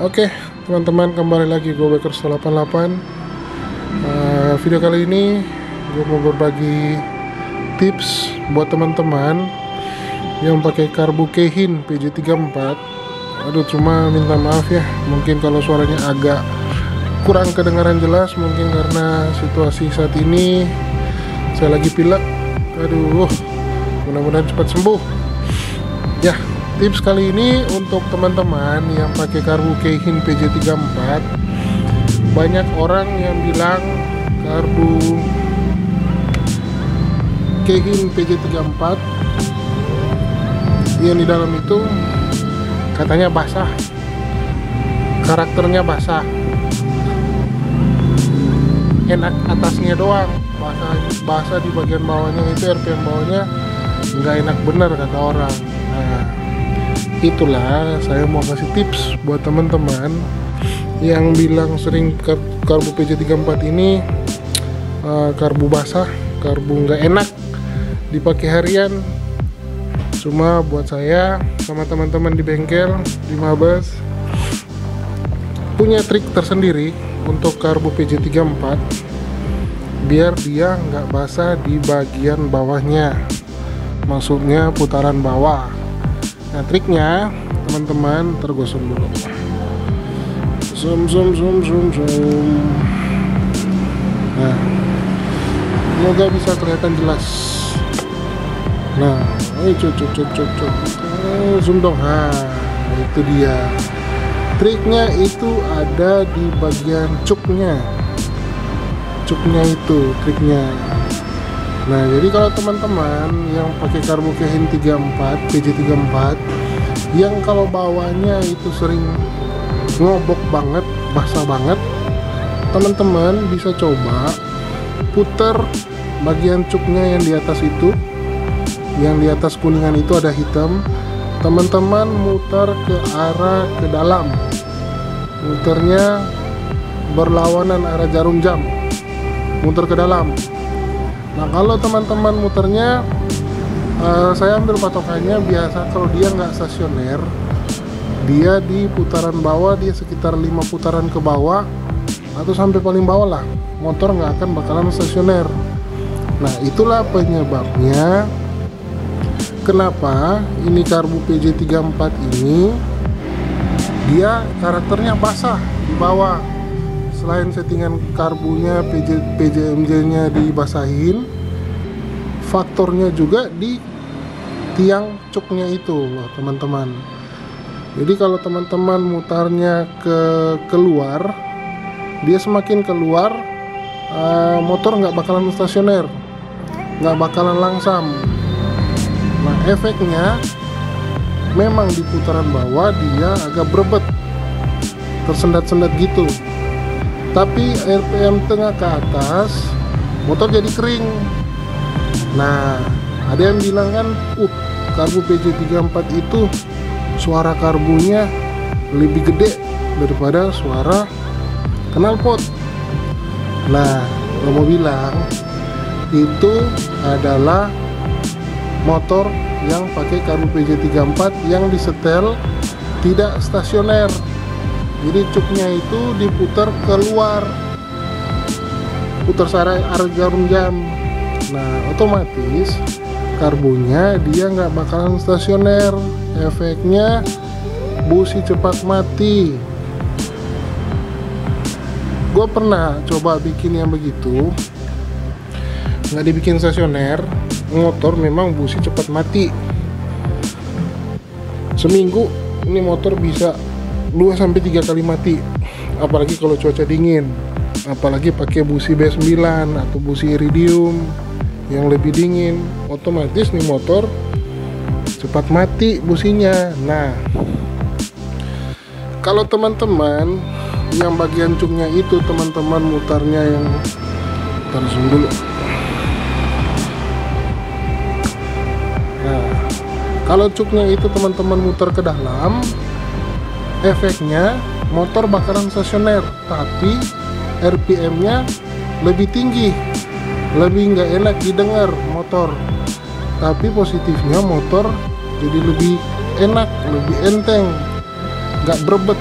Oke, teman-teman, kembali lagi gue Baker 188. Video kali ini gue mau berbagi tips buat teman-teman yang pakai karbu Keihin PJ34. Aduh, cuma minta maaf ya, mungkin kalau suaranya agak kurang kedengaran jelas, mungkin karena situasi saat ini saya lagi pilek. Aduh, mudah-mudahan cepat sembuh ya. Tips kali ini untuk teman-teman yang pakai karbu Keihin PJ34. Banyak orang yang bilang karbu Keihin PJ34 yang di dalam itu katanya basah, karakternya basah, enak atasnya doang, basah di bagian bawahnya itu RPM bawahnya nggak enak bener kata orang. Nah, itulah saya mau kasih tips buat teman-teman yang bilang sering karbu PJ34 ini karbu basah, karbu nggak enak dipakai harian. Cuma buat saya sama teman-teman di bengkel di Mabas punya trik tersendiri untuk karbu PJ34 biar dia nggak basah di bagian bawahnya, maksudnya putaran bawah. Nah, triknya teman-teman, tergosong dulu. Zoom. Nah, semoga bisa kelihatan jelas. Nah, ini cuk. Zoom dong. Nah, itu dia. Triknya itu ada di bagian cuknya. Cuknya itu triknya. Nah, jadi kalau teman-teman yang pakai karbu Keihin PJ34 yang kalau bawahnya itu sering ngobok banget, basah banget, teman-teman bisa coba putar bagian cuknya yang di atas itu, yang di atas kuningan itu ada hitam. Teman-teman mutar ke arah ke dalam, muternya berlawanan arah jarum jam, muter ke dalam. Nah, kalau teman-teman muternya, saya ambil patokannya biasa kalau dia nggak stasioner, dia di putaran bawah, dia sekitar 5 putaran ke bawah atau sampai paling bawah lah, motor nggak akan bakalan stasioner. Nah, itulah penyebabnya kenapa ini karbu PJ34 ini dia karakternya basah di bawah. Selain settingan karbunya PJMJ nya dibasahin, faktornya juga di tiang cuknya itu loh teman-teman. Jadi kalau teman-teman mutarnya ke keluar, dia semakin keluar, motor nggak bakalan stasioner, nggak bakalan langsam. Nah, efeknya memang di putaran bawah dia agak berebet, tersendat-sendat gitu. Tapi RPM tengah ke atas motor jadi kering. Nah, ada yang bilang kan karbu PJ34 itu suara karbunya lebih gede daripada suara knalpot. Nah, lo mau bilang itu adalah motor yang pakai karbu PJ34 yang disetel tidak stasioner. Jadi cuknya itu diputar keluar, putar arah jarum jam. Nah, otomatis karbunya dia nggak bakalan stasioner. Efeknya busi cepat mati. Gue pernah coba bikin yang begitu, nggak dibikin stasioner, motor memang busi cepat mati. Seminggu ini motor bisa 2-3 kali mati, apalagi kalau cuaca dingin, apalagi pakai busi B9 atau busi iridium yang lebih dingin, otomatis nih motor cepat mati businya. Nah, kalau teman-teman yang bagian cuknya itu teman-teman mutarnya yang zoom dulu. Nah, kalau cuknya itu teman-teman mutar ke dalam, efeknya motor bakalan stasioner, tapi RPM-nya lebih tinggi, lebih nggak enak didengar motor. Tapi positifnya motor jadi lebih enak, lebih enteng, nggak berebet.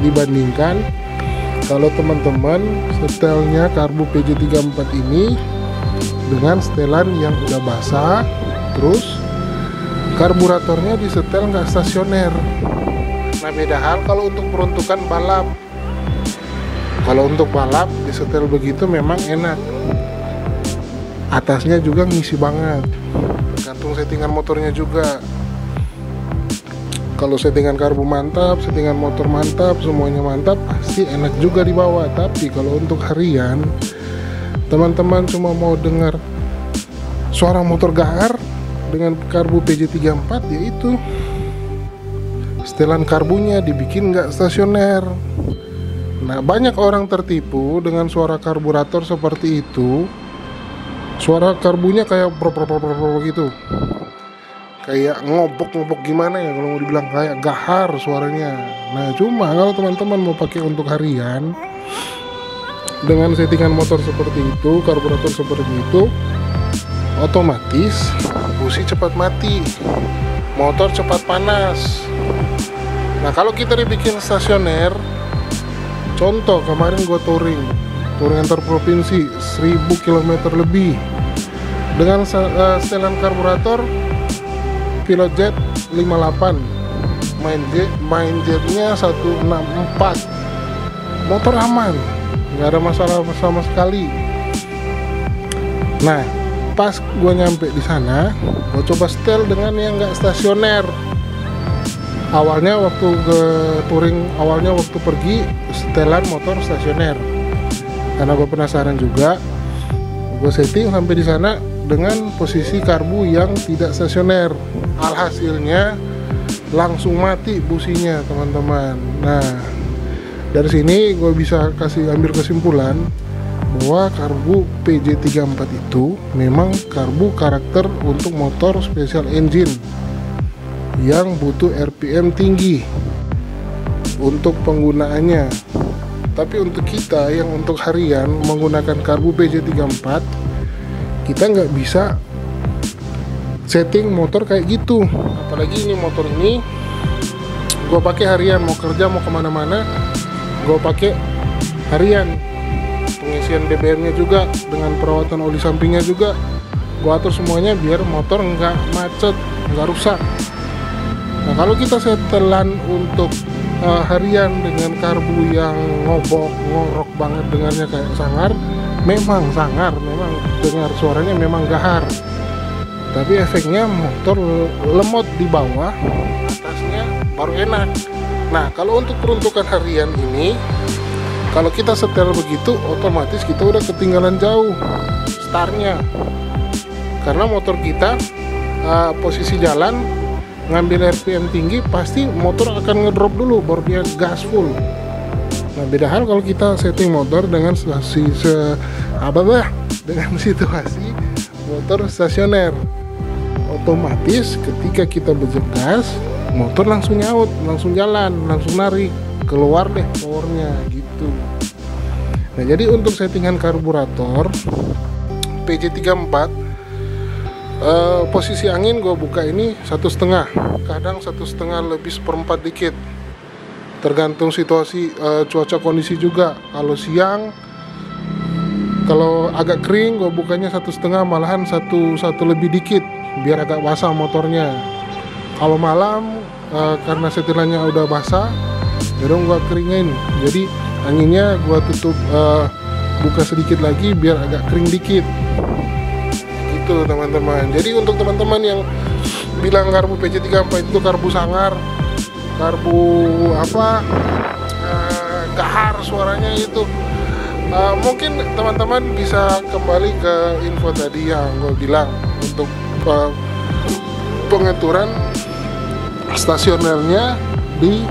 dibandingkan kalau teman-teman setelnya karbu PJ34 ini dengan setelan yang udah basah, terus karburatornya disetel nggak stasioner. Nah, beda hal kalau untuk peruntukan balap. Kalau untuk balap disetel begitu memang enak, atasnya juga ngisi banget, tergantung settingan motornya juga. Kalau settingan karbu mantap, settingan motor mantap, semuanya mantap, pasti enak juga dibawa. Tapi kalau untuk harian, teman-teman cuma mau dengar suara motor gahar dengan karbu PJ34, yaitu setelan karbunya dibikin nggak stasioner. Nah, banyak orang tertipu dengan suara karburator seperti itu. Suara karbunya kayak gitu, kayak ngobok-ngobok gimana ya, kalau mau dibilang kayak gahar suaranya. Nah, cuma kalau teman-teman mau pakai untuk harian dengan settingan motor seperti itu, karburator seperti itu, otomatis busi cepat mati, motor cepat panas. Nah, kalau kita dibikin stasioner, contoh kemarin gua touring antar provinsi 1000 km lebih dengan setelan karburator Pilot Jet 58, main jetnya 164, motor aman, nggak ada masalah sama sekali. Nah, pas gue nyampe di sana, gue coba setel dengan yang nggak stasioner. Awalnya waktu ke touring, waktu pergi setelan motor stasioner, karena gue penasaran juga. Gue setting sampai di sana dengan posisi karbu yang tidak stasioner. Alhasilnya langsung mati businya, teman-teman. Nah, dari sini gue bisa ambil kesimpulan bahwa karbu PJ34 itu memang karbu karakter untuk motor special engine yang butuh RPM tinggi untuk penggunaannya. Tapi untuk kita yang untuk harian menggunakan karbu PJ34, kita nggak bisa setting motor kayak gitu. Apalagi ini motor ini gue pakai harian, mau kerja mau kemana-mana gue pakai harian. Pengisian BBM nya juga dengan perawatan oli sampingnya juga gue atur semuanya biar motor nggak macet, nggak rusak. Nah, kalau kita setelan untuk harian dengan karbu yang ngorok banget, dengarnya kayak sangar, memang dengar suaranya memang gahar. Tapi efeknya motor lemot di bawah, atasnya baru enak. Nah, kalau untuk peruntukan harian ini, kalau kita setel begitu, otomatis kita udah ketinggalan jauh startnya. Karena motor kita posisi jalan ngambil RPM tinggi, pasti motor akan ngedrop dulu baru dia gas full. Nah, beda hal kalau kita setting motor dengan situasi motor stasioner. Otomatis ketika kita bejek gas, motor langsung nyaut, langsung jalan, langsung narik, keluar deh powernya gitu. Nah, jadi untuk settingan karburator PJ34, posisi angin gue buka ini 1,5, kadang 1,5 lebih 1/4 dikit, tergantung situasi cuaca kondisi juga. Kalau siang, kalau agak kering gue bukanya 1,5, malahan 1 lebih dikit biar agak basah motornya. Kalau malam karena setilannya udah basah, dorong gue keringin, jadi anginnya gue tutup, buka sedikit lagi biar agak kering dikit gitu, teman-teman. Jadi untuk teman-teman yang bilang karbu PJ34 itu karbu sangar, karbu gahar suaranya itu, mungkin teman-teman bisa kembali ke info tadi yang gue bilang untuk pengaturan stasionernya di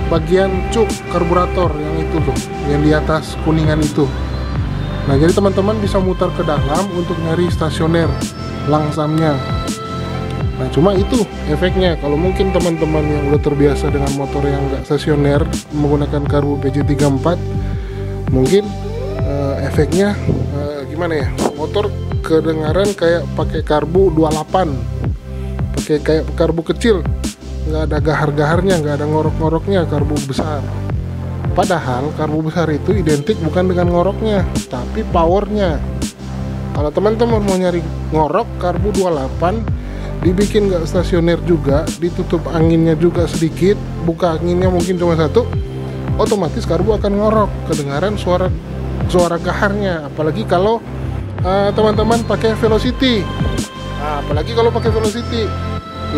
bagian cuk karburator yang itu tuh, yang di atas kuningan itu. Nah, jadi teman-teman bisa mutar ke dalam untuk nyari stasioner langsamnya. Nah, cuma itu efeknya. Kalau mungkin teman-teman yang udah terbiasa dengan motor yang nggak stasioner menggunakan karbu PJ34, mungkin efeknya gimana ya, motor kedengaran kayak pakai karbu 28, pakai kayak karbu kecil, nggak ada gahar-gaharnya, nggak ada ngorok-ngoroknya karbu besar. Padahal karbu besar itu identik bukan dengan ngoroknya, tapi powernya. Kalau teman-teman mau nyari ngorok karbu 28, dibikin nggak stasioner juga, ditutup anginnya juga sedikit, buka anginnya mungkin cuma satu, otomatis karbu akan ngorok, kedengaran suara gaharnya. Apalagi kalau teman-teman pakai velocity. Nah, apalagi kalau pakai velocity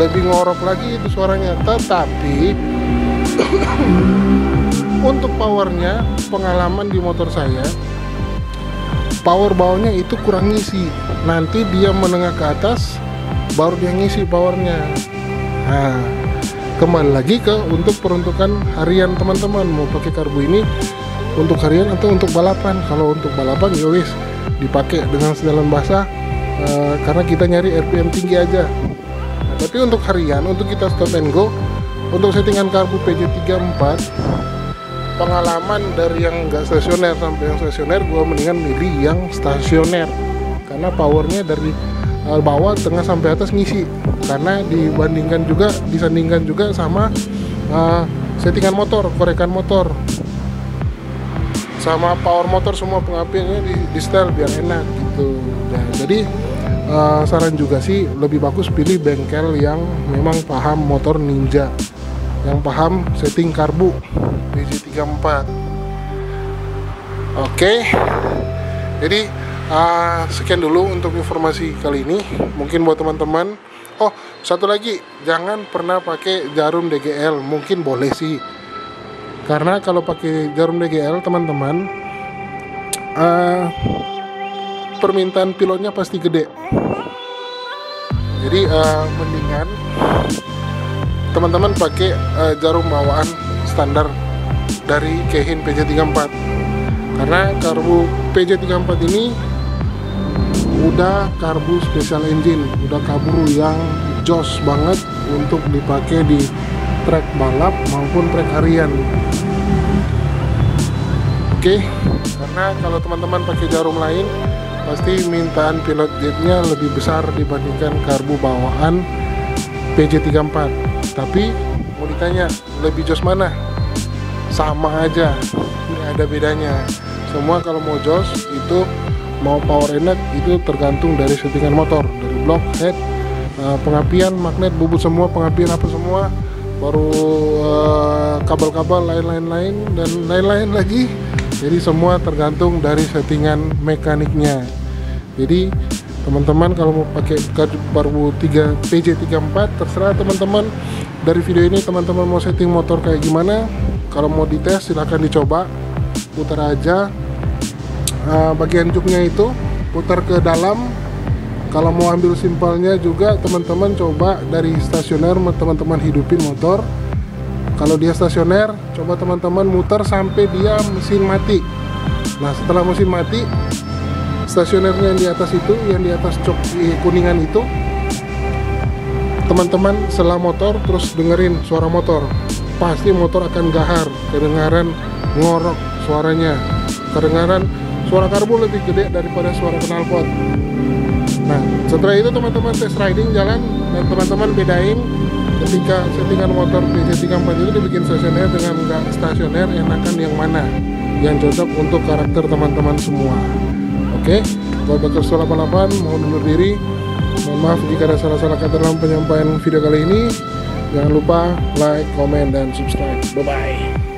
lebih ngorok lagi itu suaranya. Tetapi untuk powernya, pengalaman di motor saya, power bawahnya itu kurang ngisi. Nanti dia menengah ke atas, baru dia ngisi powernya. Nah, kembali lagi ke untuk peruntukan harian teman-teman, mau pakai karbu ini untuk harian atau untuk balapan. Kalau untuk balapan ya wis dipakai dengan sedalam basah, karena kita nyari RPM tinggi aja. Nah, tapi untuk harian, untuk kita stop and go, untuk settingan karbu PJ34, pengalaman dari yang nggak stasioner sampai yang stasioner, gue mendingan milih yang stasioner karena powernya dari bawah, tengah sampai atas ngisi. Karena disandingkan juga sama settingan motor, korekan motor, sama power motor, semua pengapiannya di setel biar enak gitu. Nah, jadi saran juga sih lebih bagus pilih bengkel yang memang paham motor Ninja, yang paham setting karbu PJ34. Oke, jadi sekian dulu untuk informasi kali ini. Mungkin buat teman-teman, oh satu lagi, jangan pernah pakai jarum DGL. Mungkin boleh sih, karena kalau pakai jarum DGL teman-teman, permintaan pilotnya pasti gede. Jadi mendingan teman-teman pakai jarum bawaan standar dari Keihin PJ34, karena karbu PJ34 ini udah karbu special engine, udah karbu yang jos banget untuk dipakai di trek balap maupun trek harian. Oke, karena kalau teman-teman pakai jarum lain pasti mintaan pilot jetnya lebih besar dibandingkan karbu bawaan PJ34. Tapi mau ditanya lebih jos mana? Sama aja, nggak ada bedanya. Semua kalau mau jos itu, mau power enak, itu tergantung dari settingan motor, dari block, head, pengapian, magnet, bubut semua, pengapian apa semua, baru kabel-kabel lain-lain dan lain-lain lagi. Jadi semua tergantung dari settingan mekaniknya. Jadi teman-teman kalau mau pakai karbu PJ34, terserah teman-teman. Dari video ini teman-teman mau setting motor kayak gimana, kalau mau dites silahkan dicoba, putar aja bagian juknya itu, putar ke dalam. Kalau mau ambil simpelnya juga teman-teman coba dari stasioner, teman-teman hidupin motor. Kalau dia stasioner, coba teman-teman muter sampai dia mesin mati. Nah, setelah mesin mati, stasionernya yang di atas itu, yang di atas cok kuningan itu, teman-teman selah motor terus dengerin suara motor. Pasti motor akan gahar, kedengaran ngorok suaranya, kedengaran suara karbu lebih gede daripada suara knalpot. Nah, setelah itu teman-teman test riding jalan dan teman-teman bedain ketika settingan motor PJ34 itu dibikin stasioner dengan nggak stasioner, enakan yang mana yang cocok untuk karakter teman-teman semua. Oke, gua Bakar 88 mau undur diri. Mohon maaf jika ada salah-salah kata dalam penyampaian video kali ini. Jangan lupa like, komen, dan subscribe. Bye bye.